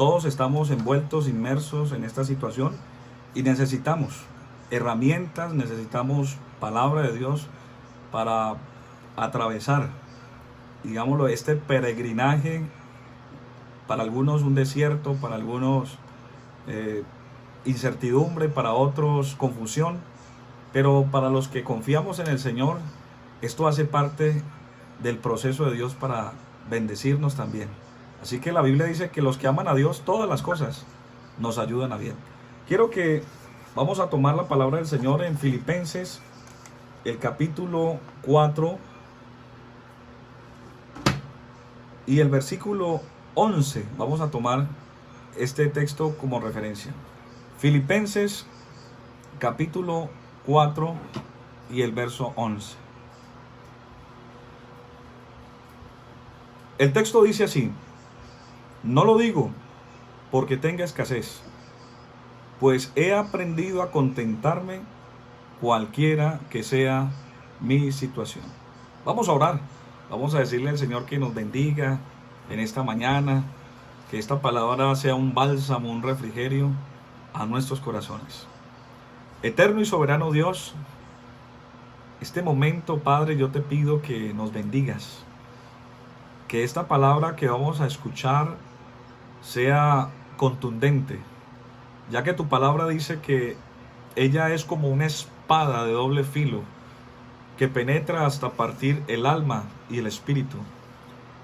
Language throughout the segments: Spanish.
Todos estamos envueltos, inmersos en esta situación y necesitamos herramientas, necesitamos palabra de Dios para atravesar, digámoslo, este peregrinaje, para algunos un desierto, para algunos eh, incertidumbre, para otros confusión, pero para los que confiamos en el Señor, esto hace parte del proceso de Dios para bendecirnos también. Así que la Biblia dice que los que aman a Dios, todas las cosas nos ayudan a bien. Quiero que vamos a tomar la palabra del Señor en Filipenses, el capítulo 4 y el versículo 11. Vamos a tomar este texto como referencia. Filipenses, capítulo 4 y el verso 11. El texto dice así: no lo digo porque tenga escasez, pues he aprendido a contentarme cualquiera que sea mi situación. Vamos a orar, vamos a decirle al Señor que nos bendiga en esta mañana, que esta palabra sea un bálsamo, un refrigerio a nuestros corazones. Eterno y soberano Dios, este momento, Padre, yo te pido que nos bendigas, que esta palabra que vamos a escuchar sea contundente, ya que tu palabra dice que ella es como una espada de doble filo que penetra hasta partir el alma y el espíritu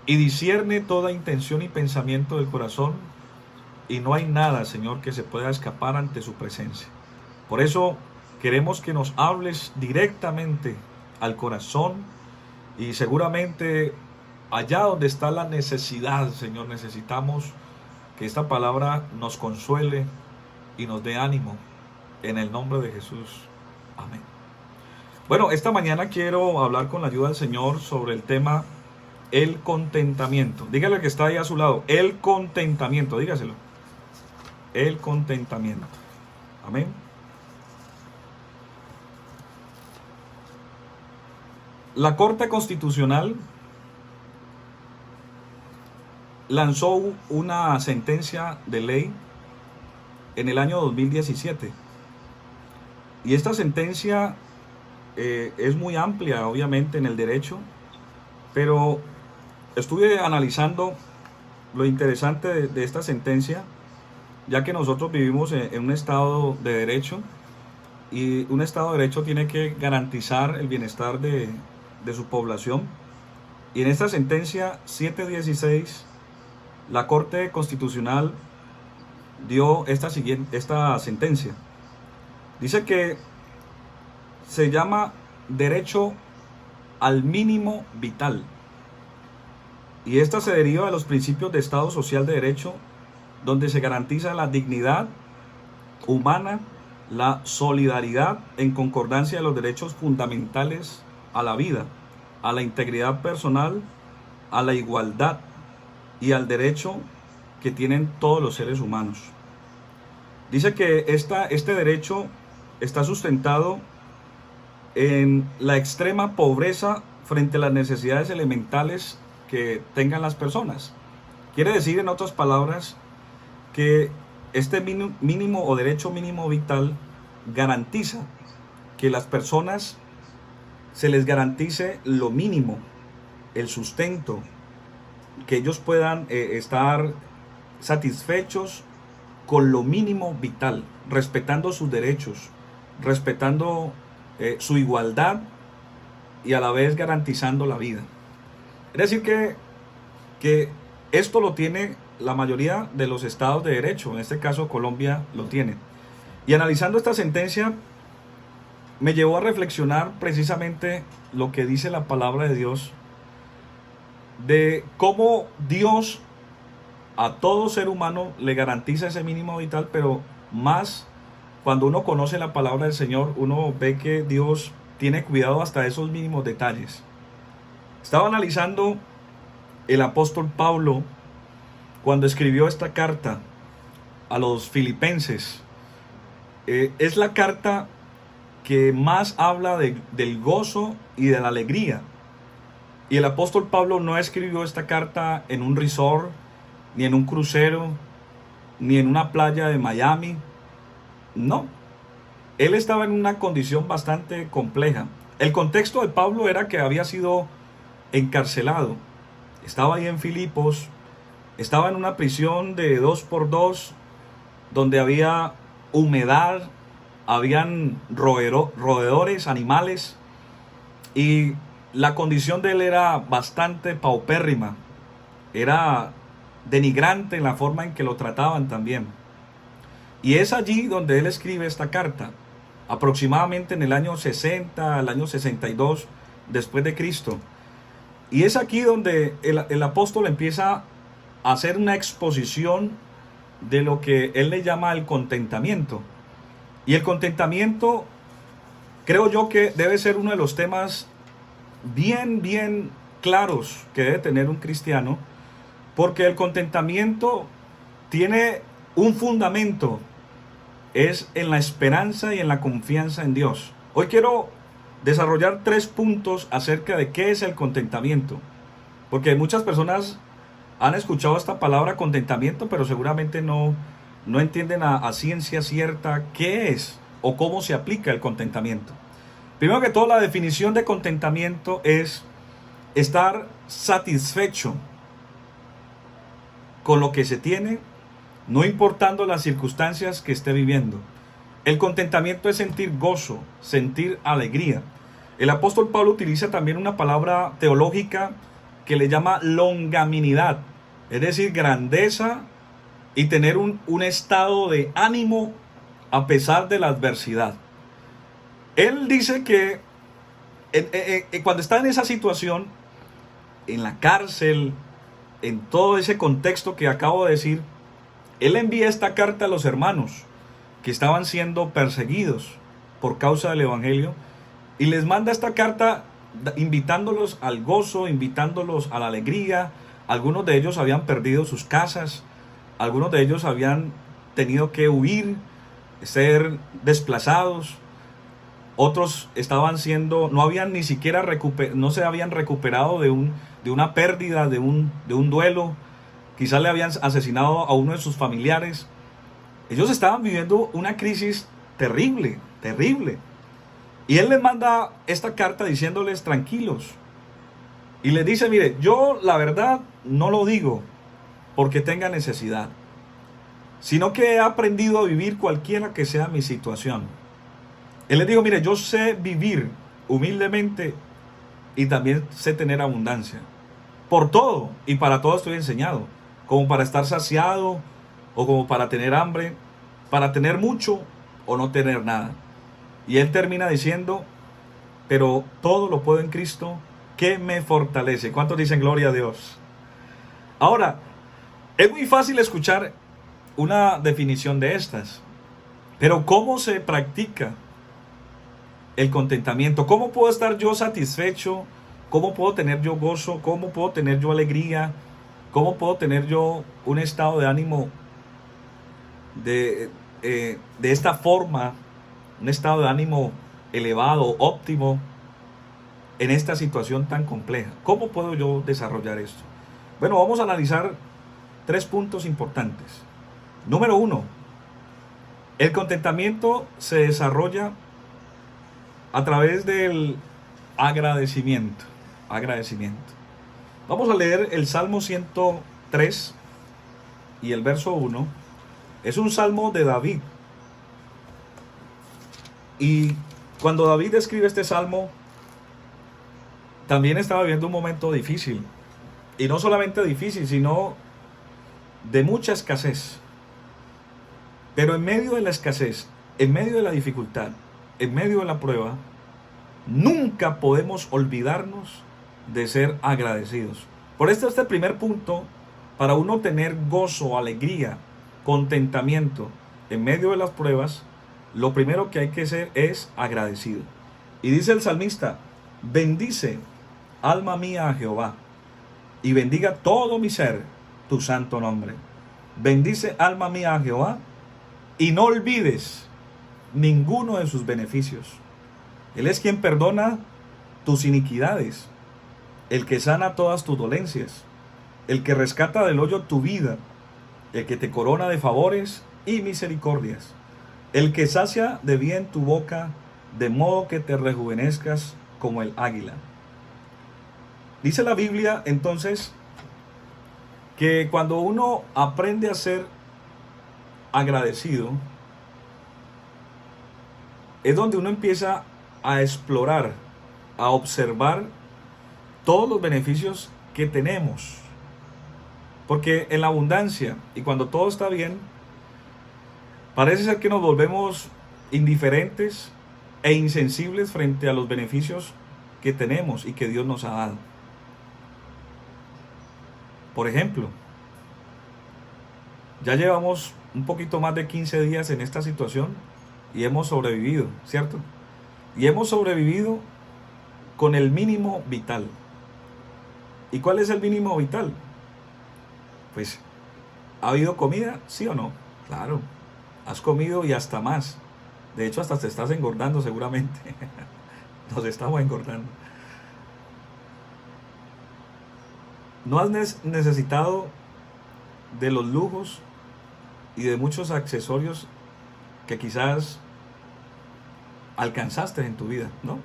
y discierne toda intención y pensamiento del corazón, y no hay nada, Señor, que se pueda escapar ante su presencia. Por eso queremos que nos hables directamente al corazón, y seguramente allá donde está la necesidad, Señor, necesitamos que esta palabra nos consuele y nos dé ánimo, en el nombre de Jesús. Amén. Bueno, esta mañana quiero hablar con la ayuda del Señor sobre el tema el contentamiento. Dígale que está ahí a su lado, el contentamiento, dígaselo. El contentamiento. Amén. La Corte Constitucional lanzó una sentencia de ley en el año 2017. Y esta sentencia es muy amplia, obviamente, en el derecho, pero estuve analizando lo interesante de esta sentencia, ya que nosotros vivimos en un estado de derecho, y un estado de derecho tiene que garantizar el bienestar de su población. Y en esta sentencia 716, la Corte Constitucional dio esta sentencia. Dice que se llama derecho al mínimo vital, y esta se deriva de los principios de Estado Social de Derecho, donde se garantiza la dignidad humana, la solidaridad en concordancia de los derechos fundamentales a la vida, a la integridad personal, a la igualdad y al derecho que tienen todos los seres humanos. Dice que este derecho está sustentado en la extrema pobreza frente a las necesidades elementales que tengan las personas. Quiere decir, en otras palabras, que este mínimo o derecho mínimo vital garantiza que las personas se les garantice lo mínimo, el sustento, que ellos puedan estar satisfechos con lo mínimo vital, respetando sus derechos, respetando su igualdad, y a la vez garantizando la vida. Es decir que esto lo tiene la mayoría de los estados de derecho, en este caso Colombia lo tiene. Y analizando esta sentencia me llevó a reflexionar precisamente lo que dice la palabra de Dios, de cómo Dios a todo ser humano le garantiza ese mínimo vital, pero más cuando uno conoce la palabra del Señor, uno ve que Dios tiene cuidado hasta esos mínimos detalles. Estaba analizando el apóstol Pablo cuando escribió esta carta a los filipenses. Es la carta que más habla del gozo y de la alegría. Y el apóstol Pablo no escribió esta carta en un resort, ni en un crucero, ni en una playa de Miami. No, él estaba en una condición bastante compleja. El contexto de Pablo era que había sido encarcelado. Estaba ahí en Filipos, estaba en una prisión de 2x2, donde había humedad, habían roedores, animales, y la condición de él era bastante paupérrima, era denigrante en la forma en que lo trataban también. Y es allí donde él escribe esta carta, aproximadamente en el año 60, el año 62 después de Cristo. Y es aquí donde el apóstol empieza a hacer una exposición de lo que él le llama el contentamiento. Y el contentamiento, creo yo que debe ser uno de los temas bien claros que debe tener un cristiano, porque el contentamiento tiene un fundamento, es en la esperanza y en la confianza en Dios. Hoy quiero desarrollar 3 puntos acerca de qué es el contentamiento, porque muchas personas han escuchado esta palabra contentamiento, pero seguramente no entienden a ciencia cierta qué es o cómo se aplica el contentamiento. Primero que todo, la definición de contentamiento es estar satisfecho con lo que se tiene, no importando las circunstancias que esté viviendo. El contentamiento es sentir gozo, sentir alegría. El apóstol Pablo utiliza también una palabra teológica que le llama longanimidad, es decir, grandeza y tener un estado de ánimo a pesar de la adversidad. Él dice que cuando está en esa situación, en la cárcel, en todo ese contexto que acabo de decir, él envía esta carta a los hermanos que estaban siendo perseguidos por causa del evangelio, y les manda esta carta invitándolos al gozo, invitándolos a la alegría. Algunos de ellos habían perdido sus casas, algunos de ellos habían tenido que huir, ser desplazados, otros estaban siendo, no habían ni siquiera no se habían recuperado de una pérdida, de un duelo. Quizás le habían asesinado a uno de sus familiares. Ellos estaban viviendo una crisis terrible. Y él les manda esta carta diciéndoles tranquilos. Y les dice, mire, yo la verdad no lo digo porque tenga necesidad, sino que he aprendido a vivir cualquiera que sea mi situación. Él les dijo, mire, yo sé vivir humildemente y también sé tener abundancia. Por todo y para todo estoy enseñado, como para estar saciado o como para tener hambre, para tener mucho o no tener nada. Y él termina diciendo, pero todo lo puedo en Cristo que me fortalece. ¿Cuántos dicen gloria a Dios? Ahora, es muy fácil escuchar una definición de estas, pero ¿cómo se practica el contentamiento? ¿Cómo puedo estar yo satisfecho? ¿Cómo puedo tener yo gozo? ¿Cómo puedo tener yo alegría? ¿Cómo puedo tener yo un estado de ánimo de esta forma, un estado de ánimo elevado, óptimo, en esta situación tan compleja? ¿Cómo puedo yo desarrollar esto? Bueno, vamos a analizar 3 puntos importantes. Número 1, el contentamiento se desarrolla a través del agradecimiento. Vamos a leer el Salmo 103 y el verso 1. Es un salmo de David. Y cuando David escribe este salmo, también estaba viviendo un momento difícil. Y no solamente difícil, sino de mucha escasez. Pero en medio de la escasez, en medio de la dificultad, en medio de la prueba, nunca podemos olvidarnos de ser agradecidos. Por esto este primer punto, para uno tener gozo, alegría, contentamiento en medio de las pruebas, lo primero que hay que ser es agradecido. Y dice el salmista, bendice, alma mía, a Jehová, y bendiga todo mi ser tu santo nombre. Bendice, alma mía, a Jehová, y no olvides ninguno de sus beneficios. Él es quien perdona tus iniquidades, el que sana todas tus dolencias, el que rescata del hoyo tu vida, el que te corona de favores y misericordias, el que sacia de bien tu boca, de modo que te rejuvenezcas como el águila. Dice la Biblia entonces que cuando uno aprende a ser agradecido, es donde uno empieza a explorar, a observar todos los beneficios que tenemos. Porque en la abundancia y cuando todo está bien, parece ser que nos volvemos indiferentes e insensibles frente a los beneficios que tenemos y que Dios nos ha dado. Por ejemplo, ya llevamos un poquito más de 15 días en esta situación y hemos sobrevivido, ¿cierto? Y hemos sobrevivido con el mínimo vital. ¿Y cuál es el mínimo vital? Pues, ¿ha habido comida? ¿Sí o no? Claro, has comido y hasta más. De hecho, hasta te estás engordando seguramente. Nos estamos engordando. No has necesitado de los lujos y de muchos accesorios que quizás alcanzaste en tu vida, ¿no?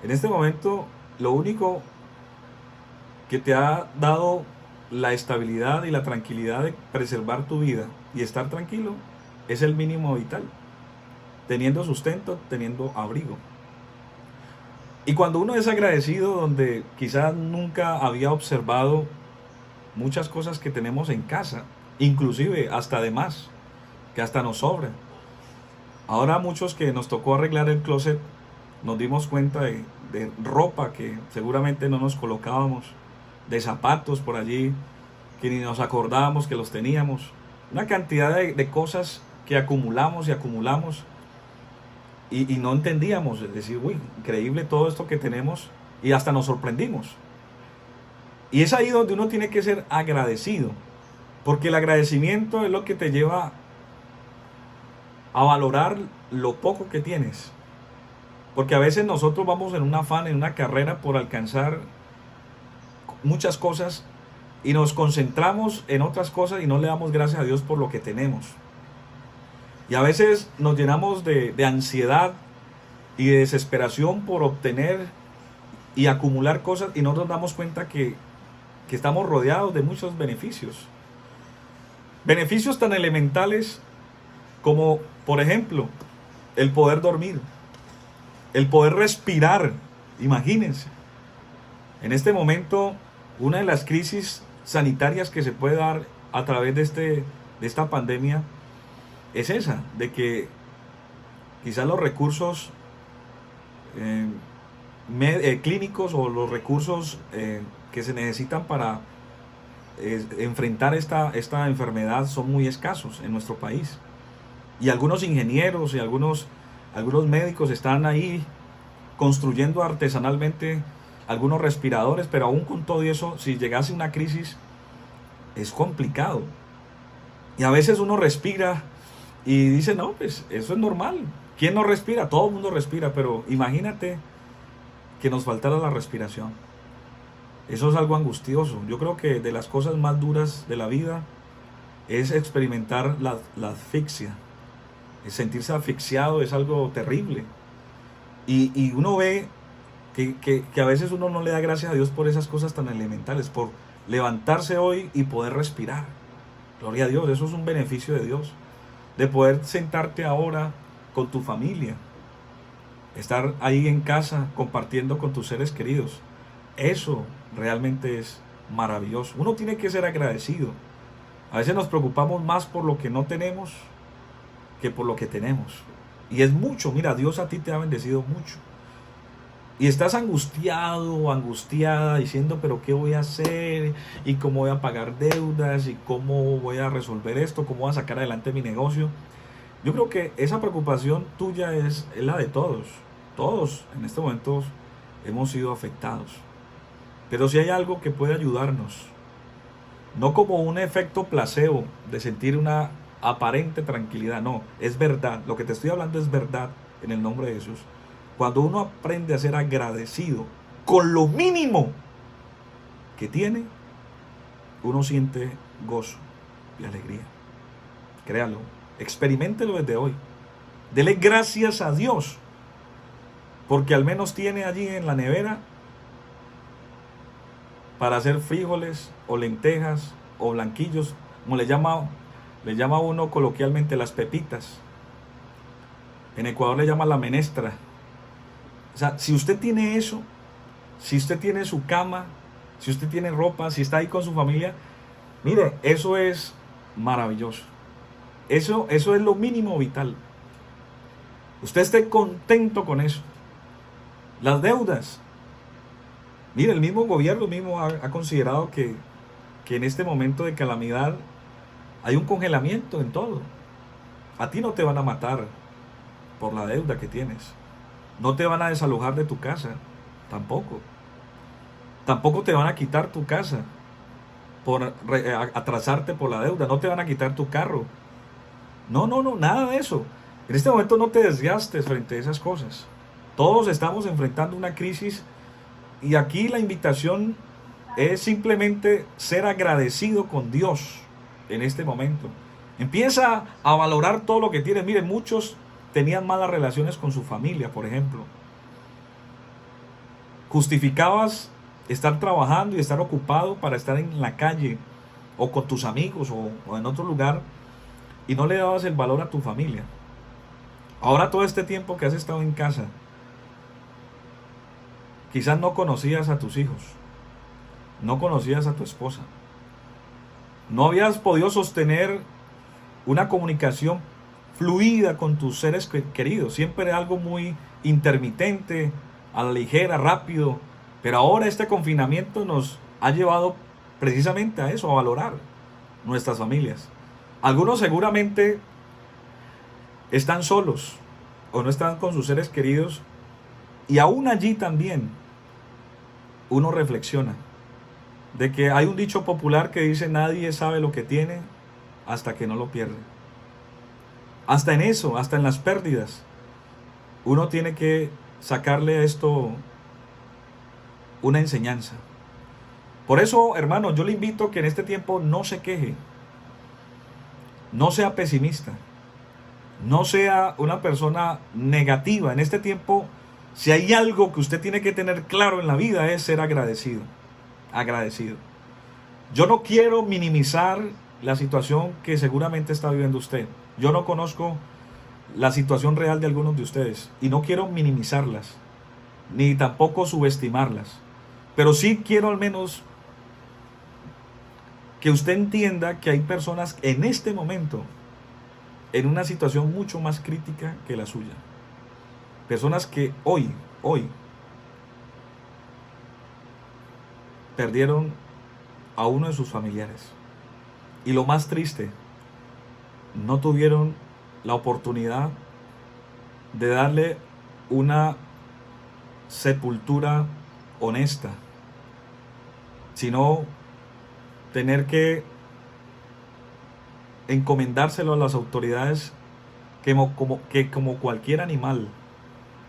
En este momento, lo único que te ha dado la estabilidad y la tranquilidad de preservar tu vida y estar tranquilo es el mínimo vital, teniendo sustento, teniendo abrigo. Y cuando uno es agradecido, donde quizás nunca había observado muchas cosas que tenemos en casa, inclusive hasta de más, que hasta nos sobra. Ahora muchos que nos tocó arreglar el closet, nos dimos cuenta de ropa que seguramente no nos colocábamos, de zapatos por allí que ni nos acordábamos que los teníamos, una cantidad de cosas que acumulamos y acumulamos y no entendíamos, es decir, uy, increíble todo esto que tenemos y hasta nos sorprendimos. Y es ahí donde uno tiene que ser agradecido, porque el agradecimiento es lo que te lleva a valorar lo poco que tienes. Porque a veces nosotros vamos en un afán, en una carrera por alcanzar muchas cosas y nos concentramos en otras cosas y no le damos gracias a Dios por lo que tenemos. Y a veces nos llenamos de ansiedad y de desesperación por obtener y acumular cosas y no nos damos cuenta que estamos rodeados de muchos beneficios. Beneficios tan elementales como, por ejemplo, el poder dormir, el poder respirar. Imagínense, en este momento, una de las crisis sanitarias que se puede dar a través de esta pandemia es esa, de que quizás los recursos clínicos o los recursos que se necesitan para enfrentar esta enfermedad son muy escasos en nuestro país. Y algunos ingenieros y algunos médicos están ahí construyendo artesanalmente algunos respiradores, pero aún con todo eso, si llegase una crisis, es complicado. Y a veces uno respira y dice, no, pues eso es normal. ¿Quién no respira? Todo el mundo respira, pero imagínate que nos faltara la respiración. Eso es algo angustioso. Yo creo que de las cosas más duras de la vida es experimentar la asfixia. Sentirse asfixiado es algo terrible. Y uno ve que a veces uno no le da gracias a Dios por esas cosas tan elementales, por levantarse hoy y poder respirar. Gloria a Dios, eso es un beneficio de Dios. De poder sentarte ahora con tu familia, estar ahí en casa compartiendo con tus seres queridos. Eso realmente es maravilloso. Uno tiene que ser agradecido. A veces nos preocupamos más por lo que no tenemos que por lo que tenemos. Y es mucho. Mira, Dios a ti te ha bendecido mucho. Y estás angustiado o angustiada diciendo, pero ¿qué voy a hacer? ¿Y cómo voy a pagar deudas? ¿Y cómo voy a resolver esto? ¿Cómo voy a sacar adelante mi negocio? Yo creo que esa preocupación tuya es la de todos. Todos en este momento hemos sido afectados. Pero si hay algo que puede ayudarnos, no como un efecto placebo de sentir una aparente tranquilidad, no, es verdad, lo que te estoy hablando es verdad en el nombre de Jesús. Cuando uno aprende a ser agradecido con lo mínimo que tiene, uno siente gozo. y alegría. Créalo, experiméntelo desde hoy. Dele gracias a Dios, porque al menos tiene allí en la nevera para hacer frijoles o lentejas o blanquillos, como le llama uno coloquialmente las pepitas. En Ecuador le llama la menestra. O sea, si usted tiene eso, si usted tiene su cama, si usted tiene ropa, si está ahí con su familia, mire, eso es maravilloso. Eso es lo mínimo vital. Usted esté contento con eso. Las deudas. Mire, el mismo gobierno mismo ha considerado que en este momento de calamidad hay un congelamiento en todo. A ti no te van a matar por la deuda que tienes. No te van a desalojar de tu casa, tampoco. Tampoco te van a quitar tu casa por atrasarte por la deuda. No te van a quitar tu carro. No, nada de eso. En este momento no te desgastes frente a esas cosas. Todos estamos enfrentando una crisis y aquí la invitación es simplemente ser agradecido con Dios en este momento. Empieza a valorar todo lo que tienes. Miren, muchos tenían malas relaciones con su familia, por ejemplo. Justificabas estar trabajando y estar ocupado para estar en la calle o con tus amigos o en otro lugar y no le dabas el valor a tu familia. Ahora todo este tiempo que has estado en casa, quizás no conocías a tus hijos, no conocías a tu esposa, no habías podido sostener una comunicación fluida con tus seres queridos, siempre era algo muy intermitente, a la ligera, rápido, pero ahora este confinamiento nos ha llevado precisamente a eso, a valorar nuestras familias. Algunos seguramente están solos o no están con sus seres queridos y aún allí también uno reflexiona de que hay un dicho popular que dice: nadie sabe lo que tiene hasta que no lo pierde. Hasta en eso, hasta en las pérdidas, uno tiene que sacarle a esto una enseñanza. Por eso, hermano, yo le invito que en este tiempo no se queje, no sea pesimista, no sea una persona negativa. En este tiempo, si hay algo que usted tiene que tener claro en la vida, es ser agradecido. Agradecido. Yo no quiero minimizar la situación que seguramente está viviendo usted. Yo no conozco la situación real de algunos de ustedes y no quiero minimizarlas, ni tampoco subestimarlas. Pero sí quiero al menos que usted entienda que hay personas en este momento en una situación mucho más crítica que la suya. Personas que hoy perdieron a uno de sus familiares. Y lo más triste, no tuvieron la oportunidad de darle una sepultura honesta, sino tener que encomendárselo a las autoridades que como cualquier animal,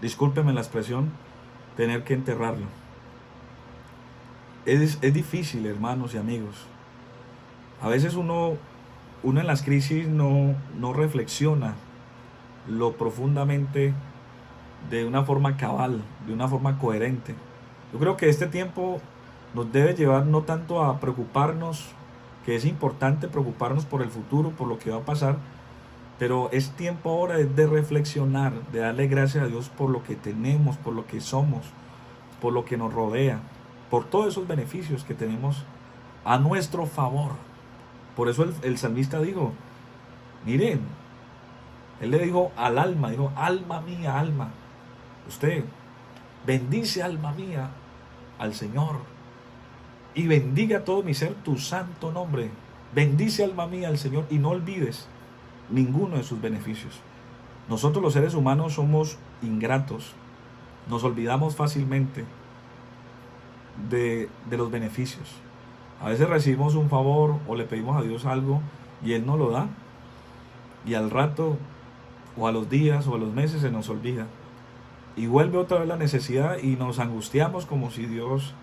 discúlpeme la expresión, tener que enterrarlo. Es difícil, hermanos y amigos. A veces uno en las crisis no reflexiona lo profundamente de una forma cabal, de una forma coherente. Yo creo que este tiempo nos debe llevar no tanto a preocuparnos, que es importante preocuparnos por el futuro, por lo que va a pasar, pero es tiempo ahora de reflexionar, de darle gracias a Dios por lo que tenemos, por lo que somos, por lo que nos rodea, por todos esos beneficios que tenemos a nuestro favor. Por eso el salmista dijo, miren, él le dijo al alma, dijo: alma mía, alma, usted bendice, alma mía, al Señor, y bendiga todo mi ser tu santo nombre. Bendice, alma mía, al Señor, y no olvides ninguno de sus beneficios. Nosotros los seres humanos somos ingratos, nos olvidamos fácilmente de los beneficios. A veces recibimos un favor o le pedimos a Dios algo y Él no lo da, y al rato o a los días o a los meses se nos olvida y vuelve otra vez la necesidad y nos angustiamos como si Dios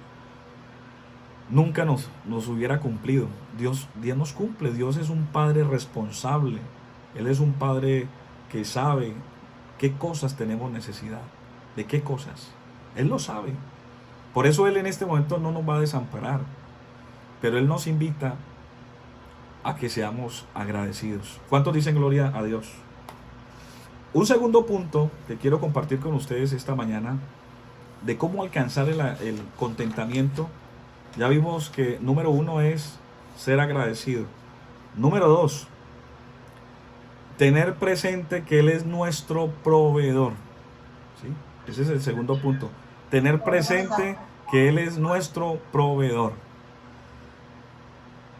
nunca nos hubiera cumplido. Dios nos cumple. Dios es un Padre responsable. Él es un Padre que sabe qué cosas tenemos necesidad, de qué cosas. Él lo sabe. Por eso Él en este momento no nos va a desamparar, pero Él nos invita a que seamos agradecidos. ¿Cuántos dicen gloria a Dios? Un segundo punto que quiero compartir con ustedes esta mañana, de cómo alcanzar el contentamiento. Ya vimos que número 1 es ser agradecido. Número 2, tener presente que Él es nuestro proveedor. ¿Sí? Ese es el segundo punto. Tener presente que Él es nuestro proveedor.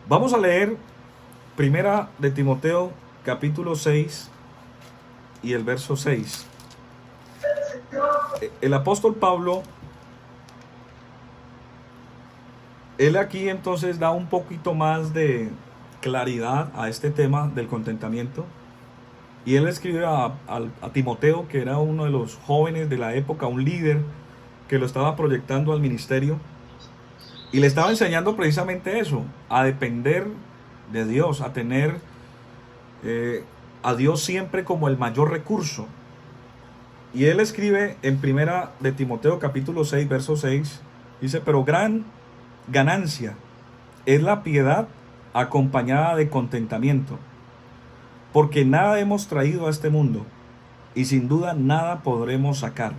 Vamos a leer Primera de Timoteo, capítulo 6 y el verso 6. El apóstol Pablo, él aquí entonces da un poquito más de claridad a este tema del contentamiento. Y él escribe a Timoteo, que era uno de los jóvenes de la época, un líder que lo estaba proyectando al ministerio. Y le estaba enseñando precisamente eso, a depender de Dios, a tener a Dios siempre como el mayor recurso. Y él escribe en Primera de Timoteo capítulo 6, verso 6, dice: pero gran ganancia es la piedad acompañada de contentamiento, porque nada hemos traído a este mundo, y sin duda nada podremos sacar.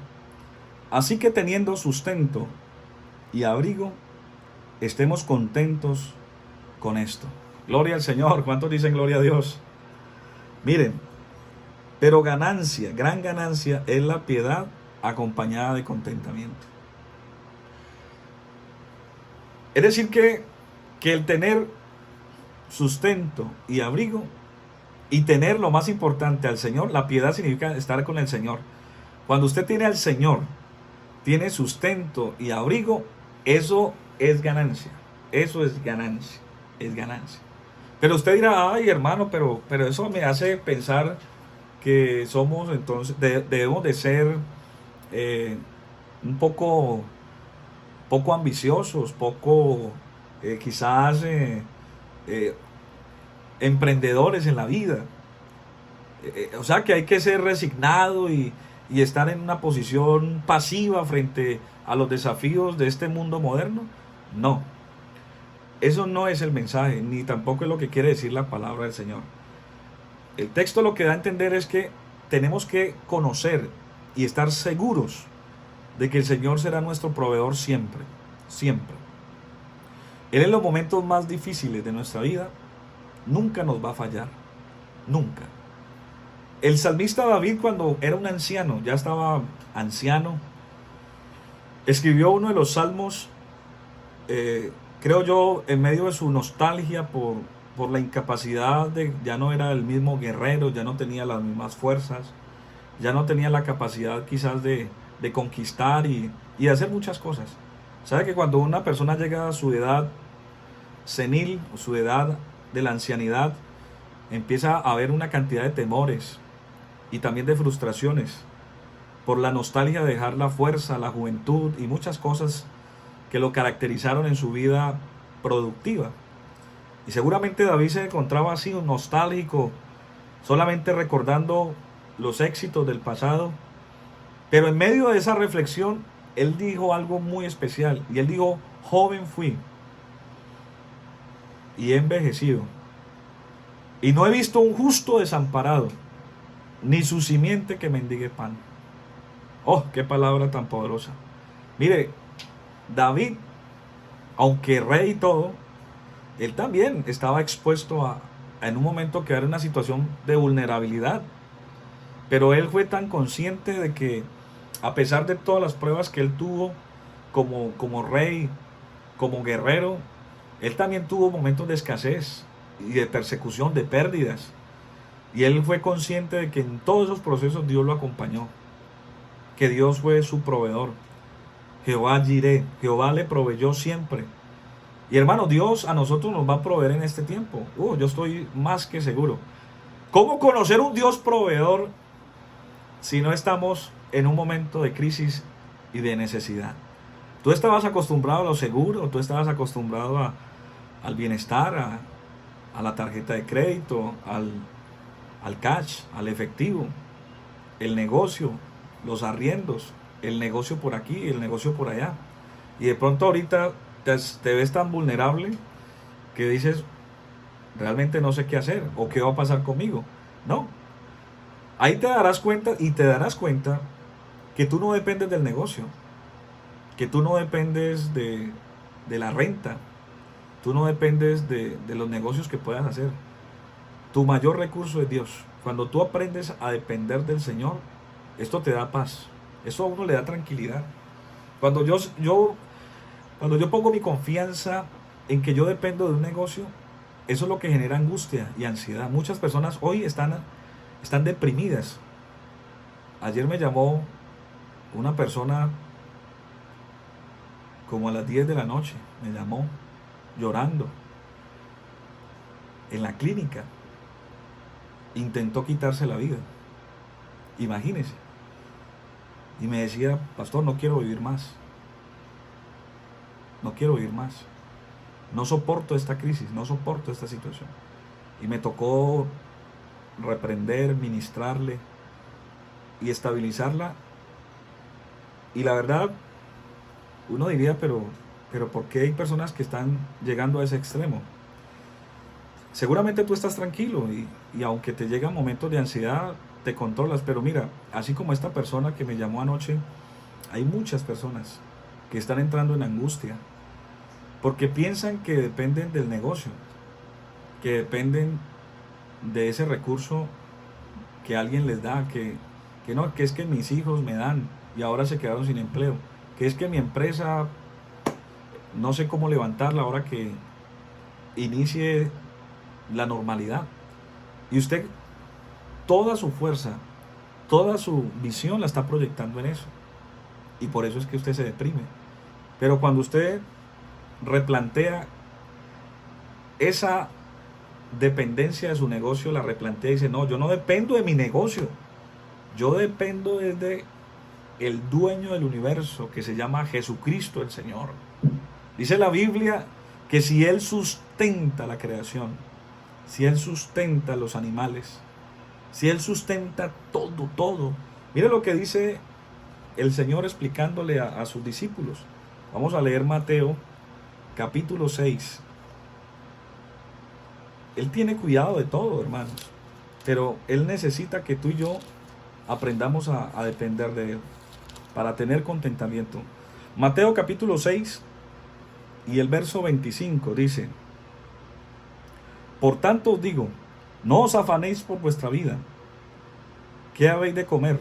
Así que teniendo sustento y abrigo, estemos contentos con esto. Gloria al Señor. ¿Cuántos dicen gloria a Dios? Miren, pero ganancia, gran ganancia es la piedad acompañada de contentamiento. Es decir que el tener sustento y abrigo, y tener lo más importante al Señor, la piedad significa estar con el Señor. Cuando usted tiene al Señor, tiene sustento y abrigo, eso es ganancia. Eso es ganancia. Es ganancia. Pero usted dirá: ay, hermano, pero eso me hace pensar que somos, entonces, debemos de ser un poco ambiciosos, quizás emprendedores en la vida. O sea, que hay que ser resignado y estar en una posición pasiva frente a los desafíos de este mundo moderno. No, eso no es el mensaje, ni tampoco es lo que quiere decir la palabra del Señor. El texto lo que da a entender es que tenemos que conocer y estar seguros de que el Señor será nuestro proveedor siempre, siempre. Él en los momentos más difíciles de nuestra vida nunca nos va a fallar, nunca. El salmista David, cuando era un anciano, ya estaba anciano, escribió uno de los salmos, creo yo, en medio de su nostalgia por la incapacidad ya no era el mismo guerrero, ya no tenía las mismas fuerzas, ya no tenía la capacidad quizás de conquistar y hacer muchas cosas. ¿Sabe que cuando una persona llega a su edad senil, o su edad de la ancianidad, empieza a haber una cantidad de temores y también de frustraciones por la nostalgia de dejar la fuerza, la juventud y muchas cosas que lo caracterizaron en su vida productiva? Y seguramente David se encontraba así, un nostálgico, solamente recordando los éxitos del pasado. Pero en medio de esa reflexión, él dijo algo muy especial. Y él dijo: joven fui y he envejecido, y no he visto un justo desamparado, ni su simiente que mendigue pan. Oh, qué palabra tan poderosa. Mire, David, aunque rey y todo, él también estaba expuesto en un momento que era una situación de vulnerabilidad. Pero él fue tan consciente de que, a pesar de todas las pruebas que él tuvo como rey, como guerrero, él también tuvo momentos de escasez y de persecución, de pérdidas. Y él fue consciente de que en todos esos procesos Dios lo acompañó, que Dios fue su proveedor. Jehová Jireh, Jehová le proveyó siempre. Y hermano, Dios a nosotros nos va a proveer en este tiempo. Yo estoy más que seguro. ¿Cómo conocer un Dios proveedor si no estamos en un momento de crisis y de necesidad? Tú estabas acostumbrado a lo seguro, tú estabas acostumbrado al bienestar, a la tarjeta de crédito, al cash, al efectivo, el negocio, los arriendos, el negocio por aquí, el negocio por allá. Y de pronto ahorita te ves tan vulnerable que dices, realmente no sé qué hacer o qué va a pasar conmigo. No, ahí te darás cuenta y te darás cuenta que tú no dependes del negocio, que tú no dependes de la renta, tú no dependes de los negocios que puedas hacer. Tu mayor recurso es Dios. Cuando tú aprendes a depender del Señor, esto te da paz, eso a uno le da tranquilidad. Cuando cuando yo pongo mi confianza en que yo dependo de un negocio, eso es lo que genera angustia y ansiedad. Muchas personas hoy están deprimidas. Ayer me llamó una persona como a las 10 de la noche, me llamó llorando en la clínica. Intentó quitarse la vida, imagínese. Y me decía, pastor, no quiero vivir más. No quiero vivir más. No soporto esta crisis, no soporto esta situación. Y me tocó reprender, ministrarle y estabilizarla. Y la verdad, uno diría, pero ¿por qué hay personas que están llegando a ese extremo? Seguramente tú estás tranquilo y aunque te llegan momentos de ansiedad, te controlas. Pero mira, así como esta persona que me llamó anoche, hay muchas personas que están entrando en angustia porque piensan que dependen del negocio, que dependen de ese recurso que alguien les da, que no, que es que mis hijos me dan y ahora se quedaron sin empleo, que es que mi empresa no sé cómo levantarla ahora que inicie la normalidad. Y usted toda su fuerza, toda su visión la está proyectando en eso. Y por eso es que usted se deprime. Pero cuando usted replantea esa dependencia de su negocio, la replantea y dice, no, yo no dependo de mi negocio, yo dependo desde el dueño del universo, que se llama Jesucristo el Señor. Dice la Biblia que si Él sustenta la creación, si Él sustenta los animales, si Él sustenta todo. Mire lo que dice el Señor explicándole a sus discípulos. Vamos a leer Mateo capítulo 6. Él tiene cuidado de todo, hermanos, pero Él necesita que tú y yo aprendamos a depender de Él para tener contentamiento. Mateo capítulo 6 y el verso 25 dice: por tanto os digo, no os afanéis por vuestra vida, qué habéis de comer,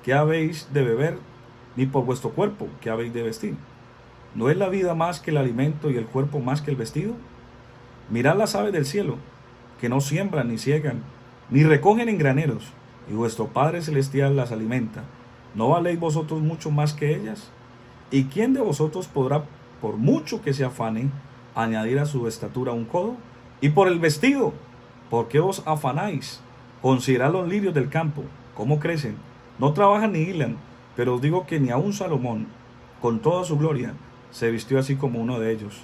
qué habéis de beber, ni por vuestro cuerpo, qué habéis de vestir. ¿No es la vida más que el alimento y el cuerpo más que el vestido? Mirad las aves del cielo, que no siembran ni ciegan, ni recogen en graneros, y vuestro Padre Celestial las alimenta. ¿No valéis vosotros mucho más que ellas? ¿Y quién de vosotros podrá, por mucho que se afane, añadir a su estatura un codo? Y por el vestido, ¿por qué os afanáis? Considerad los lirios del campo, cómo crecen, no trabajan ni hilan, pero os digo que ni aun Salomón, con toda su gloria, se vistió así como uno de ellos.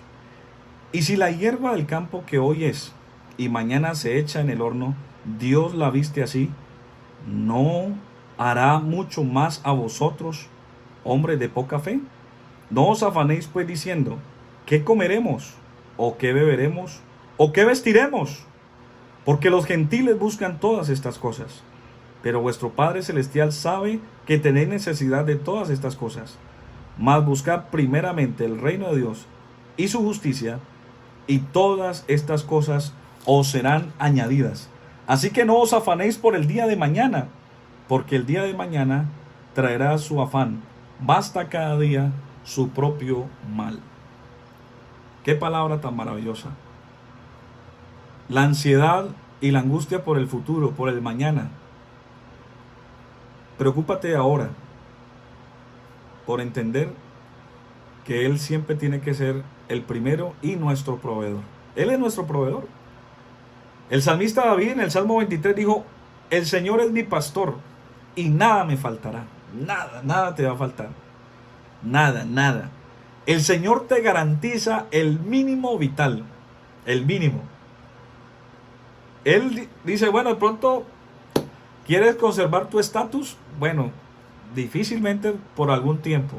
Y si la hierba del campo que hoy es y mañana se echa en el horno, Dios la viste así, ¿no hará mucho más a vosotros, hombres de poca fe? No os afanéis pues diciendo, ¿qué comeremos? ¿O qué beberemos? ¿O qué vestiremos? Porque los gentiles buscan todas estas cosas. Pero vuestro Padre Celestial sabe que tenéis necesidad de todas estas cosas. Mas buscad primeramente el reino de Dios y su justicia, y todas estas cosas os serán añadidas. Así que no os afanéis por el día de mañana, porque el día de mañana traerá su afán. Basta cada día su propio mal. Qué palabra tan maravillosa. La ansiedad y la angustia por el futuro, por el mañana. Preocúpate ahora por entender que Él siempre tiene que ser el primero y nuestro proveedor. Él es nuestro proveedor. El salmista David en el Salmo 23 dijo: el Señor es mi pastor y nada me faltará. Nada te va a faltar. nada, nada. El Señor te garantiza el mínimo vital, el mínimo. Él dice, bueno, de pronto, ¿quieres conservar tu estatus? Bueno, difícilmente por algún tiempo.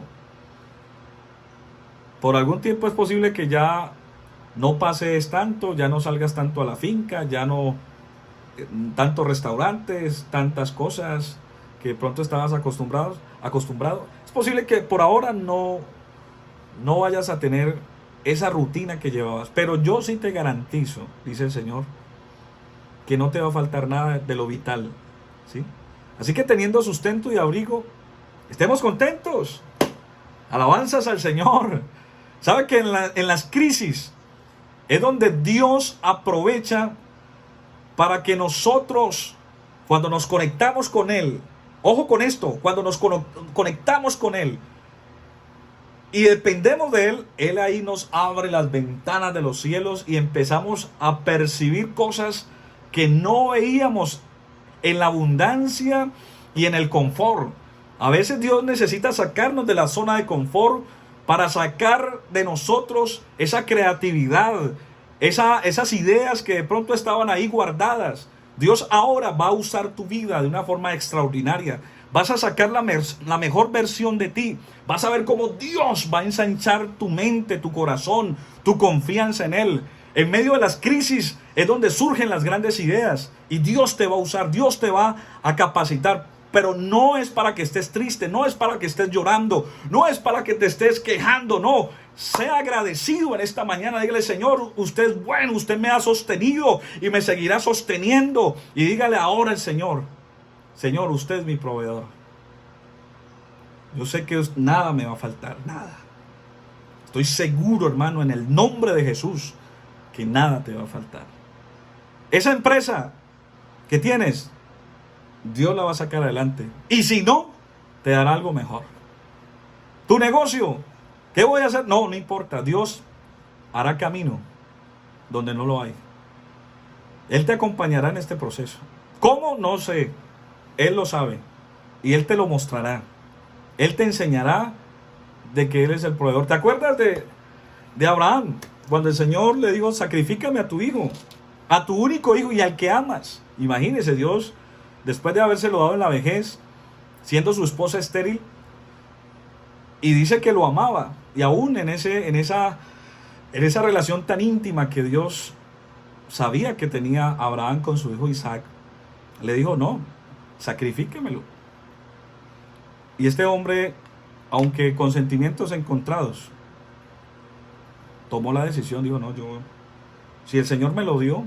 Por algún tiempo es posible que ya no pases tanto, ya no salgas tanto a la finca, ya no tantos restaurantes, tantas cosas que de pronto estabas acostumbrado. Es posible que por ahora no vayas a tener esa rutina que llevabas, pero yo sí te garantizo, dice el Señor, que no te va a faltar nada de lo vital, ¿sí? Así que teniendo sustento y abrigo, estemos contentos. Alabanzas al Señor. ¿Sabe que en las crisis es donde Dios aprovecha para que nosotros, cuando nos conectamos con Él, ojo con esto, cuando nos conectamos con Él y dependemos de Él, Él ahí nos abre las ventanas de los cielos y empezamos a percibir cosas que no veíamos en la abundancia y en el confort. A veces Dios necesita sacarnos de la zona de confort para sacar de nosotros esa creatividad, esas ideas que de pronto estaban ahí guardadas. Dios ahora va a usar tu vida de una forma extraordinaria. Vas a sacar la mejor versión de ti. Vas a ver cómo Dios va a ensanchar tu mente, tu corazón, tu confianza en Él. En medio de las crisis es donde surgen las grandes ideas. Y Dios te va a usar, Dios te va a capacitar. Pero no es para que estés triste, no es para que estés llorando, no es para que te estés quejando, no. Sea agradecido en esta mañana. Dígale, Señor, usted es bueno, usted me ha sostenido y me seguirá sosteniendo. Y dígale ahora al Señor, Señor, usted es mi proveedor. Yo sé que nada me va a faltar, nada. Estoy seguro, hermano, en el nombre de Jesús, que nada te va a faltar. Esa empresa que tienes, Dios la va a sacar adelante. Y si no, te dará algo mejor. Tu negocio, ¿qué voy a hacer? No importa. Dios hará camino donde no lo hay. Él te acompañará en este proceso. ¿Cómo? No sé. Él lo sabe. Y Él te lo mostrará. Él te enseñará de que Él es el proveedor. ¿Te acuerdas de Abraham? Cuando el Señor le dijo, sacrifícame a tu hijo, a tu único hijo y al que amas. Imagínese, Dios, después de habérselo dado en la vejez, siendo su esposa estéril, y dice que lo amaba, y aún en esa relación tan íntima que Dios sabía que tenía Abraham con su hijo Isaac, le dijo, no, sacrifíquemelo. Y este hombre, aunque con sentimientos encontrados, tomó la decisión, dijo, no, si el Señor me lo dio,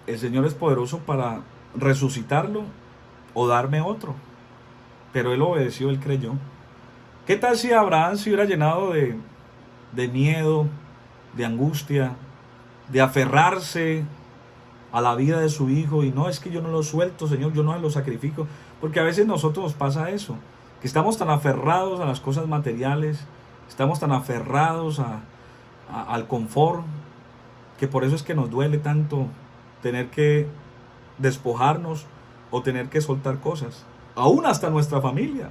el Señor es poderoso para resucitarlo o darme otro. Pero él obedeció, él creyó. ¿Qué tal si Abraham se hubiera llenado de miedo, de angustia, de aferrarse a la vida de su hijo? Y no, es que yo no lo suelto, Señor, yo no lo sacrifico. Porque a veces nosotros nos pasa eso, que estamos tan aferrados a las cosas materiales, estamos tan aferrados al confort, que por eso es que nos duele tanto tener que despojarnos o tener que soltar cosas, aún hasta nuestra familia.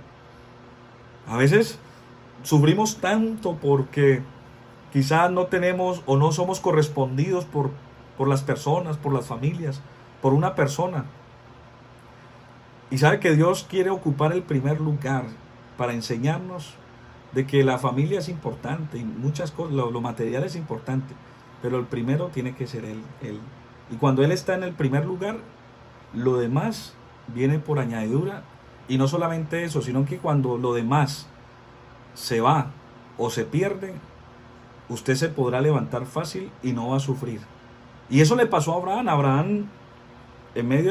A veces sufrimos tanto porque quizás no tenemos o no somos correspondidos por las personas, por las familias, por una persona. Y sabe que Dios quiere ocupar el primer lugar para enseñarnos de que la familia es importante y muchas cosas, lo material es importante, pero el primero tiene que ser Él. Y cuando Él está en el primer lugar, lo demás viene por añadidura. Y no solamente eso, sino que cuando lo demás se va o se pierde, usted se podrá levantar fácil y no va a sufrir. Y eso le pasó a Abraham. Abraham, en medio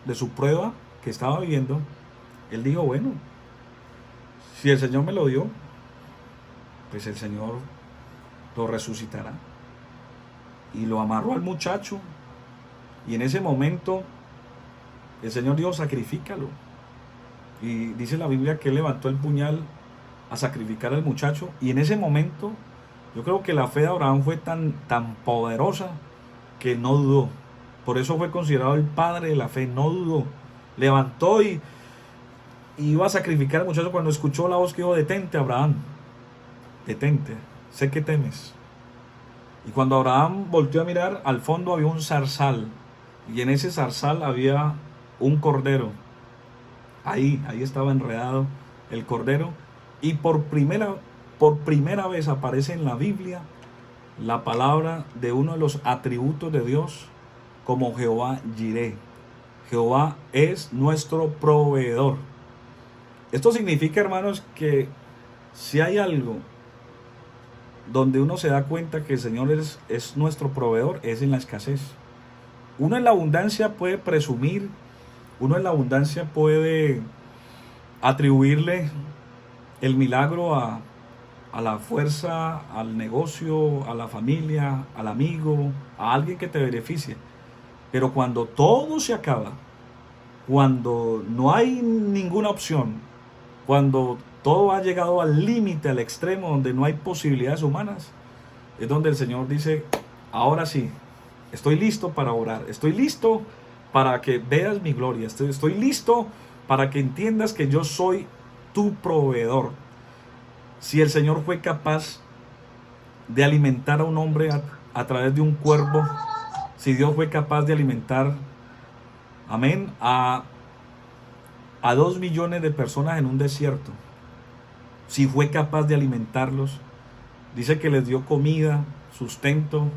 de su prueba que estaba viviendo, él dijo, bueno, si el Señor me lo dio, pues el Señor lo resucitará. Y lo amarró al muchacho. Y en ese momento el Señor dijo, sacrifícalo. Y dice la Biblia que él levantó el puñal a sacrificar al muchacho. Y en ese momento yo creo que la fe de Abraham fue tan poderosa que no dudó. Por eso fue considerado el padre de la fe. No dudó. Levantó y y iba a sacrificar al muchacho cuando escuchó la voz que dijo: detente, Abraham, detente, sé que temes. Y cuando Abraham volteó a mirar, al fondo había un zarzal, y en ese zarzal había un cordero. Ahí estaba enredado el cordero, y por primera vez aparece en la Biblia la palabra de uno de los atributos de Dios como Jehová Jireh. Jehová es nuestro proveedor. Esto significa, hermanos, que si hay algo donde uno se da cuenta que el Señor es nuestro proveedor, es en la escasez. Uno en la abundancia puede presumir, uno en la abundancia puede atribuirle el milagro a la fuerza, al negocio, a la familia, al amigo, a alguien que te beneficie. Pero cuando todo se acaba, cuando no hay ninguna opción, cuando todo ha llegado al límite, al extremo, donde no hay posibilidades humanas, es donde el Señor dice: ahora sí, estoy listo para orar, estoy listo para que veas mi gloria, estoy listo para que entiendas que yo soy tu proveedor. Si el Señor fue capaz de alimentar a un hombre a través de un cuervo, si Dios fue capaz de alimentar, amén, a 2 millones de personas en un desierto, si fue capaz de alimentarlos, dice que les dio comida, sustento,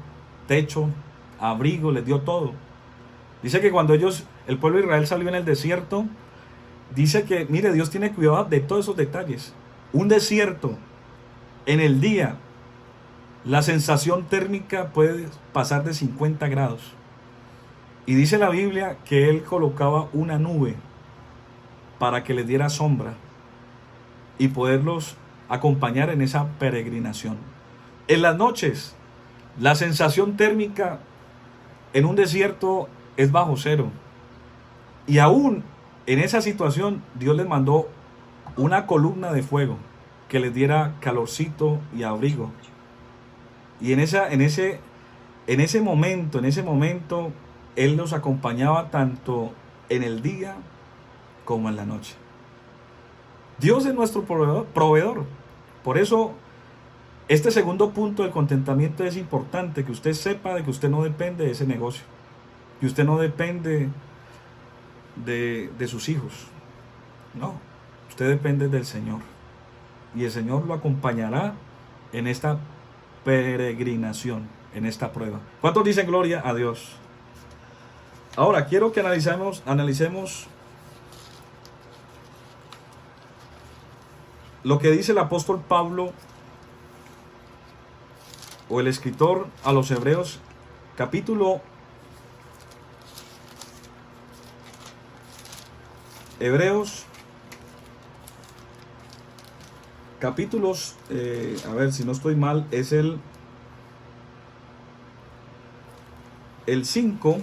techo, abrigo, les dio todo. Dice que cuando el pueblo de Israel salió en el desierto, dice que, mire, Dios tiene cuidado de todos esos detalles. Un desierto, en el día, la sensación térmica puede pasar de 50 grados. Y dice la Biblia que Él colocaba una nube para que les diera sombra y poderlos acompañar en esa peregrinación. En las noches, la sensación térmica en un desierto es bajo cero. Y aún en esa situación, Dios les mandó una columna de fuego que les diera calorcito y abrigo. Y en ese momento, Él los acompañaba tanto en el día como en la noche. Dios es nuestro proveedor. Por eso, este segundo punto del contentamiento es importante, que usted sepa de que usted no depende de ese negocio, que usted no depende de sus hijos. No, usted depende del Señor. Y el Señor lo acompañará en esta peregrinación, en esta prueba. ¿Cuántos dicen gloria a Dios? Ahora quiero que analicemos lo que dice el apóstol Pablo, o el escritor a los Hebreos, capítulos 5,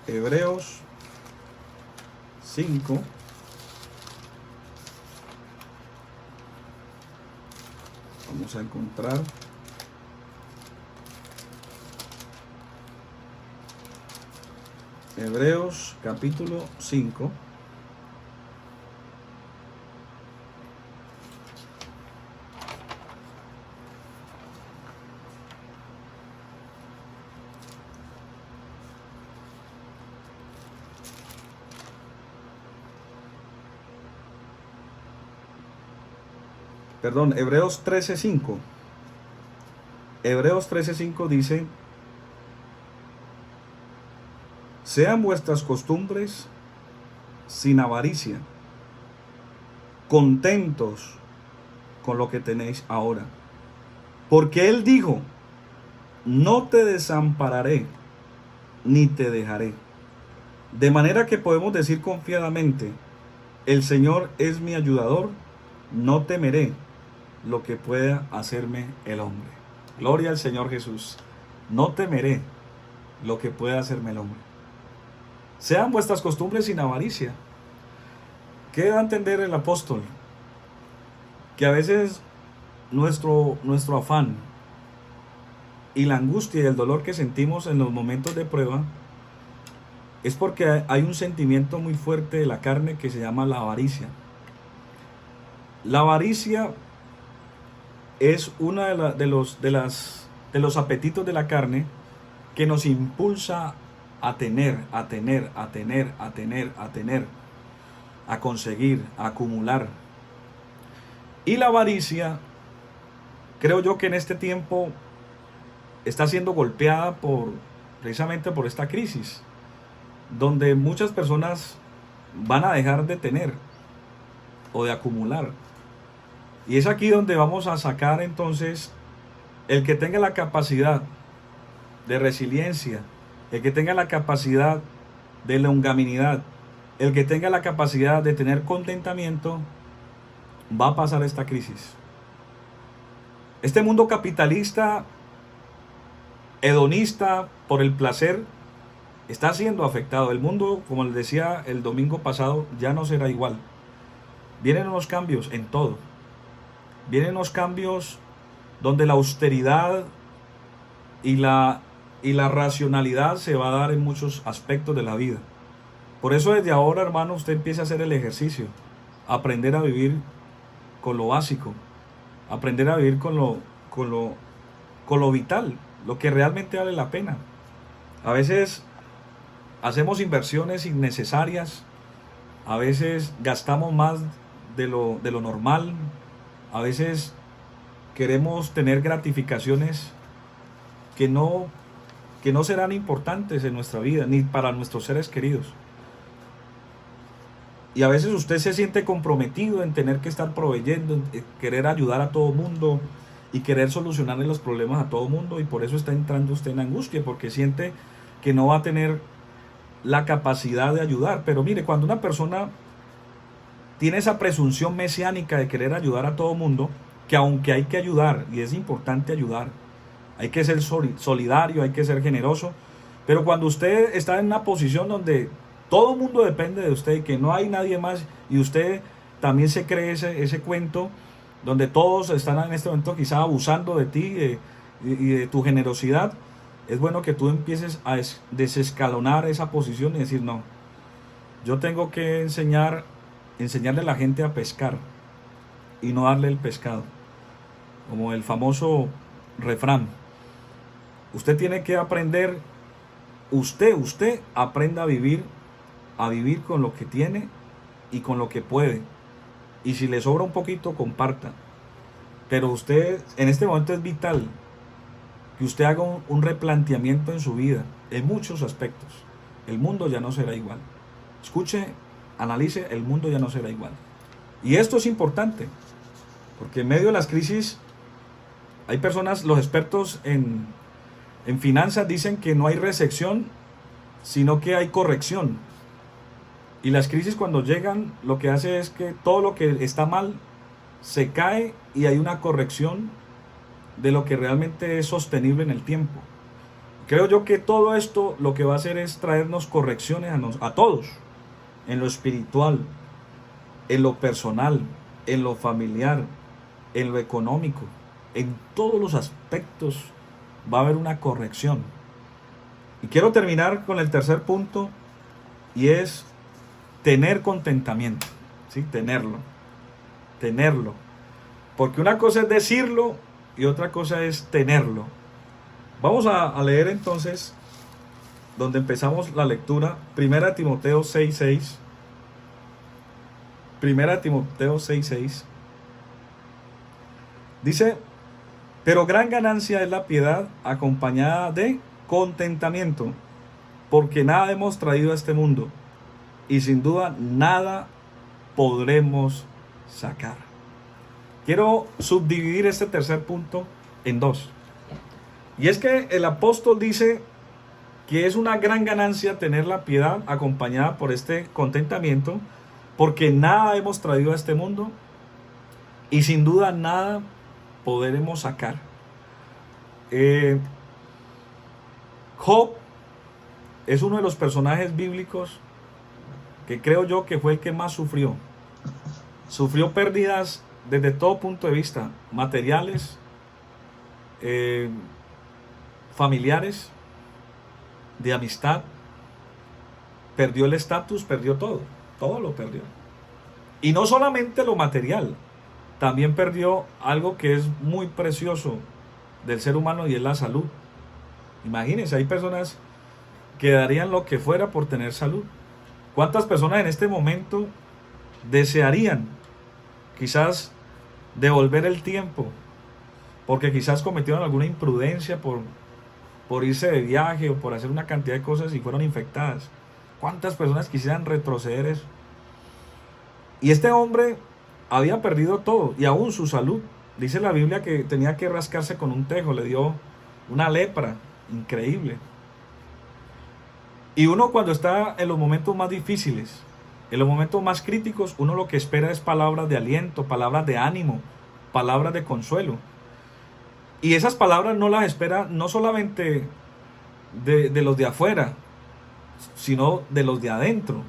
Hebreos 5, vamos a encontrar Hebreos capítulo 5. Perdón, Hebreos 13:5. Hebreos 13:5 dice: sean vuestras costumbres sin avaricia, contentos con lo que tenéis ahora. Porque Él dijo: no te desampararé, ni te dejaré. De manera que podemos decir confiadamente: el Señor es mi ayudador, no temeré lo que pueda hacerme el hombre. Gloria al Señor Jesús. No temeré lo que pueda hacerme el hombre. Sean vuestras costumbres sin avaricia. ¿Qué da a entender el apóstol? Que a veces nuestro afán y la angustia y el dolor que sentimos en los momentos de prueba es porque hay un sentimiento muy fuerte de la carne que se llama la avaricia. La avaricia es uno de los apetitos de la carne que nos impulsa a tener, a tener, a tener, a tener, a tener, a conseguir, a acumular. Y la avaricia, creo yo que en este tiempo está siendo golpeada precisamente por esta crisis, donde muchas personas van a dejar de tener o de acumular. Y es aquí donde vamos a sacar entonces el que tenga la capacidad de resiliencia, el que tenga la capacidad de longanimidad, el que tenga la capacidad de tener contentamiento, va a pasar esta crisis. Este mundo capitalista, hedonista, por el placer, está siendo afectado. El mundo, como les decía el domingo pasado, ya no será igual. Vienen unos cambios en todo. Vienen unos cambios donde la austeridad y la racionalidad se va a dar en muchos aspectos de la vida. Por eso desde ahora, hermano, usted empieza a hacer el ejercicio, aprender a vivir con lo básico, aprender a vivir con lo vital, lo que realmente vale la pena. A veces hacemos inversiones innecesarias, a veces gastamos más de lo normal, a veces queremos tener gratificaciones que no serán importantes en nuestra vida, ni para nuestros seres queridos. Y a veces usted se siente comprometido en tener que estar proveyendo, en querer ayudar a todo mundo y querer solucionarle los problemas a todo mundo, y por eso está entrando usted en angustia, porque siente que no va a tener la capacidad de ayudar. Pero mire, cuando una persona tiene esa presunción mesiánica de querer ayudar a todo mundo, que aunque hay que ayudar, y es importante ayudar, hay que ser solidario, hay que ser generoso, pero cuando usted está en una posición donde todo el mundo depende de usted y que no hay nadie más, y usted también se cree ese cuento donde todos están en este momento quizá abusando de ti y de tu generosidad, es bueno que tú empieces a desescalonar esa posición y decir: no, yo tengo que enseñarle a la gente a pescar y no darle el pescado, como el famoso refrán. Usted tiene que aprender, usted aprenda a vivir con lo que tiene y con lo que puede. Y si le sobra un poquito, comparta. Pero usted, en este momento es vital que usted haga un replanteamiento en su vida, en muchos aspectos. El mundo ya no será igual. Escuche, analice, el mundo ya no será igual. Y esto es importante, porque en medio de las crisis hay personas, los expertos en finanzas dicen que no hay recesión, sino que hay corrección. Y las crisis, cuando llegan, lo que hace es que todo lo que está mal se cae y hay una corrección de lo que realmente es sostenible en el tiempo. Creo yo que todo esto lo que va a hacer es traernos correcciones a todos, en lo espiritual, en lo personal, en lo familiar, en lo económico, en todos los aspectos va a haber una corrección. Y quiero terminar con el tercer punto, y es tener contentamiento, ¿sí? Tenerlo. Porque una cosa es decirlo y otra cosa es tenerlo. Vamos a leer entonces, donde empezamos la lectura, 1 Timoteo 6:6. 1 Timoteo 6:6. Dice: pero gran ganancia es la piedad acompañada de contentamiento, porque nada hemos traído a este mundo, y sin duda nada podremos sacar. Quiero subdividir este tercer punto en dos. Y es que el apóstol dice que es una gran ganancia tener la piedad acompañada por este contentamiento, porque nada hemos traído a este mundo y sin duda nada podremos sacar. Job es uno de los personajes bíblicos que creo yo que fue el que más sufrió. Sufrió pérdidas desde todo punto de vista, materiales, familiares, de amistad, perdió el estatus, perdió todo. Todo lo perdió. Y no solamente lo material, también perdió algo que es muy precioso del ser humano y es la salud. Imagínense, hay personas que darían lo que fuera por tener salud. ¿Cuántas personas en este momento desearían quizás devolver el tiempo? Porque quizás cometieron alguna imprudencia por irse de viaje o por hacer una cantidad de cosas y fueron infectadas. ¿Cuántas personas quisieran retroceder eso? Y este hombre había perdido todo y aún su salud. Dice la Biblia que tenía que rascarse con un tejo, le dio una lepra increíble. Y uno cuando está en los momentos más difíciles, en los momentos más críticos, uno lo que espera es palabras de aliento, palabras de ánimo, palabras de consuelo. Y esas palabras no las espera no solamente de los de afuera, sino de los de adentro.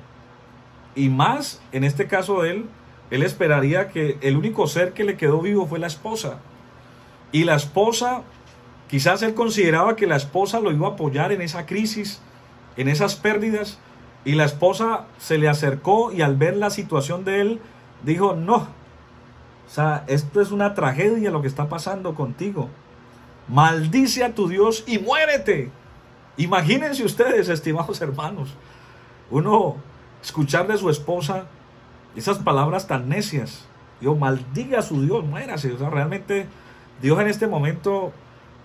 Y más, en este caso él esperaría que el único ser que le quedó vivo fue la esposa. Y la esposa, quizás él consideraba que la esposa lo iba a apoyar en esa crisis, en esas pérdidas. Y la esposa se le acercó y al ver la situación de él, dijo, no, o sea, esto es una tragedia lo que está pasando contigo. Maldice a tu Dios y muérete. Imagínense ustedes, estimados hermanos, uno escuchar de su esposa esas palabras tan necias. Dios, maldiga a su Dios, muérase. O sea, realmente Dios en este momento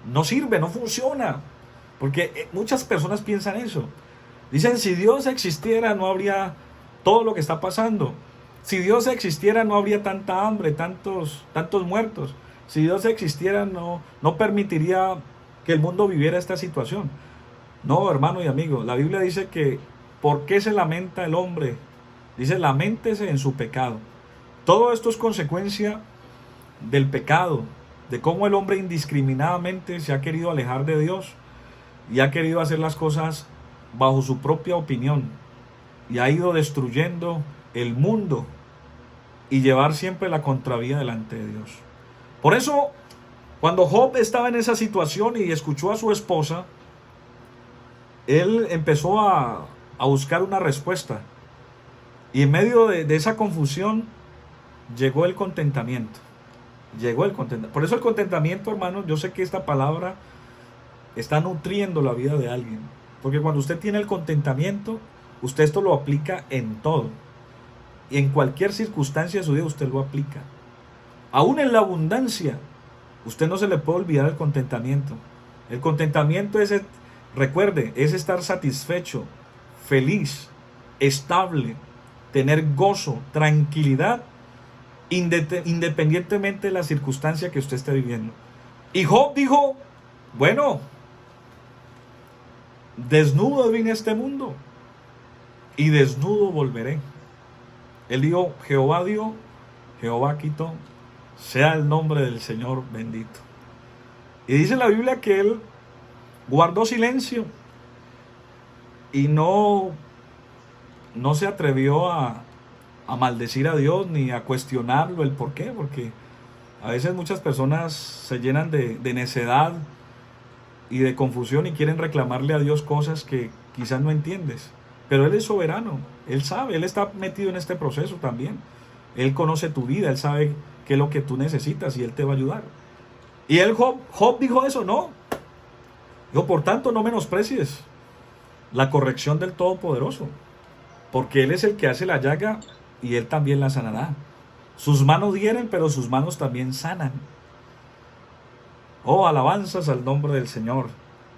no sirve, no funciona. Porque muchas personas piensan eso. Dicen, si Dios existiera no habría todo lo que está pasando. Si Dios existiera no habría tanta hambre, tantos muertos. Si Dios existiera no permitiría que el mundo viviera esta situación. No, hermano y amigo, la Biblia dice que ¿por qué se lamenta el hombre? Dice, laméntese en su pecado. Todo esto es consecuencia del pecado, de cómo el hombre indiscriminadamente se ha querido alejar de Dios y ha querido hacer las cosas bajo su propia opinión y ha ido destruyendo el mundo y llevar siempre la contravía delante de Dios. Por eso, cuando Job estaba en esa situación y escuchó a su esposa, él empezó a buscar una respuesta. Y en medio de esa confusión llegó el contentamiento. Por eso el contentamiento, hermanos, yo sé que esta palabra está nutriendo la vida de alguien. Porque cuando usted tiene el contentamiento, usted esto lo aplica en todo. Y en cualquier circunstancia de su vida usted lo aplica. Aún en la abundancia, usted no se le puede olvidar el contentamiento. El contentamiento es, recuerde, es estar satisfecho, feliz, estable, tener gozo, tranquilidad, independientemente de la circunstancia que usted esté viviendo. Y Job dijo, bueno, desnudo vine a este mundo y desnudo volveré. Él dijo, Jehová dio, Jehová quitó, sea el nombre del Señor bendito. Y dice la Biblia que él guardó silencio y no se atrevió a maldecir a Dios ni a cuestionarlo el por qué, porque a veces muchas personas se llenan de necedad y de confusión y quieren reclamarle a Dios cosas que quizás no entiendes. Pero Él es soberano, Él sabe, Él está metido en este proceso también. Él conoce tu vida, Él sabe qué es lo que tú necesitas y Él te va a ayudar. Y Job dijo eso, no. Dijo, por tanto, no menosprecies la corrección del Todopoderoso, porque Él es el que hace la llaga y Él también la sanará. Sus manos hieren, pero sus manos también sanan. Oh, alabanzas al nombre del Señor.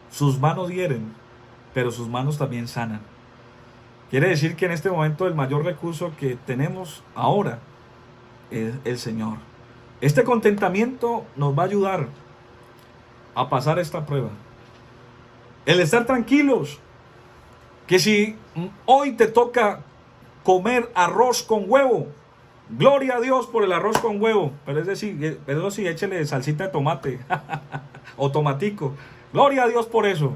Sus manos hieren, pero sus manos también sanan. Quiere decir que en este momento el mayor recurso que tenemos ahora es el Señor. Este contentamiento nos va a ayudar a pasar esta prueba. El estar tranquilos, que si hoy te toca comer arroz con huevo, gloria a Dios por el arroz con huevo, pero es decir, pero sí, échele salsita de tomate o tomatico, gloria a Dios por eso.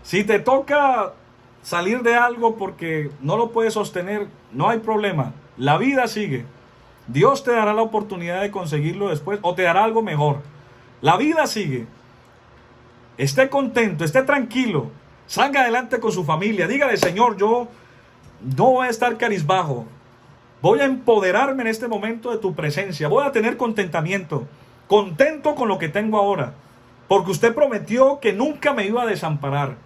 Si te toca salir de algo porque no lo puedes sostener, no hay problema, la vida sigue. Dios te dará la oportunidad de conseguirlo después o te dará algo mejor. La vida sigue. Esté contento, esté tranquilo, salga adelante con su familia, dígale, Señor, yo No voy a estar cabizbajo. Voy a empoderarme en este momento de tu presencia. Voy a tener contentamiento. Contento con lo que tengo ahora. Porque usted prometió que nunca me iba a desamparar.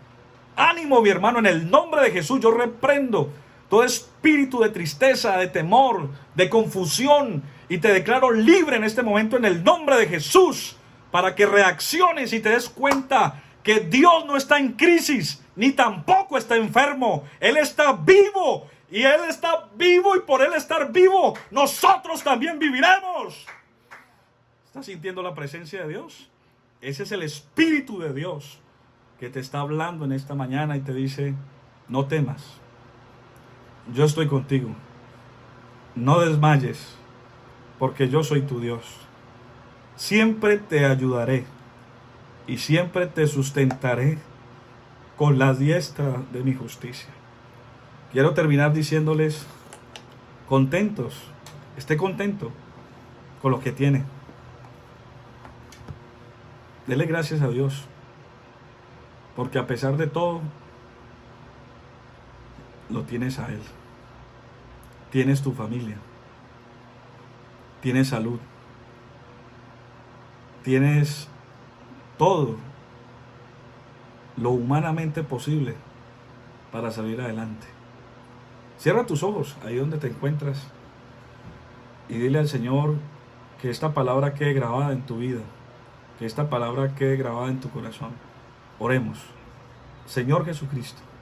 Ánimo, mi hermano, en el nombre de Jesús. Yo reprendo todo espíritu de tristeza, de temor, de confusión. Y te declaro libre en este momento en el nombre de Jesús. Para que reacciones y te des cuenta que Dios no está en crisis. Ni tampoco está enfermo. Él está vivo. Y Él está vivo, y por Él estar vivo, nosotros también viviremos. ¿Estás sintiendo la presencia de Dios? Ese es el Espíritu de Dios que te está hablando en esta mañana y te dice, no temas, yo estoy contigo. No desmayes, porque yo soy tu Dios. Siempre te ayudaré y siempre te sustentaré con la diestra de mi justicia. Quiero terminar diciéndoles, contentos, esté contento con lo que tiene. Dele gracias a Dios, porque a pesar de todo, lo tienes a Él. Tienes tu familia, tienes salud, tienes todo lo humanamente posible para salir adelante. Cierra tus ojos ahí donde te encuentras y dile al Señor que esta palabra quede grabada en tu vida, que esta palabra quede grabada en tu corazón. Oremos. Señor Jesucristo,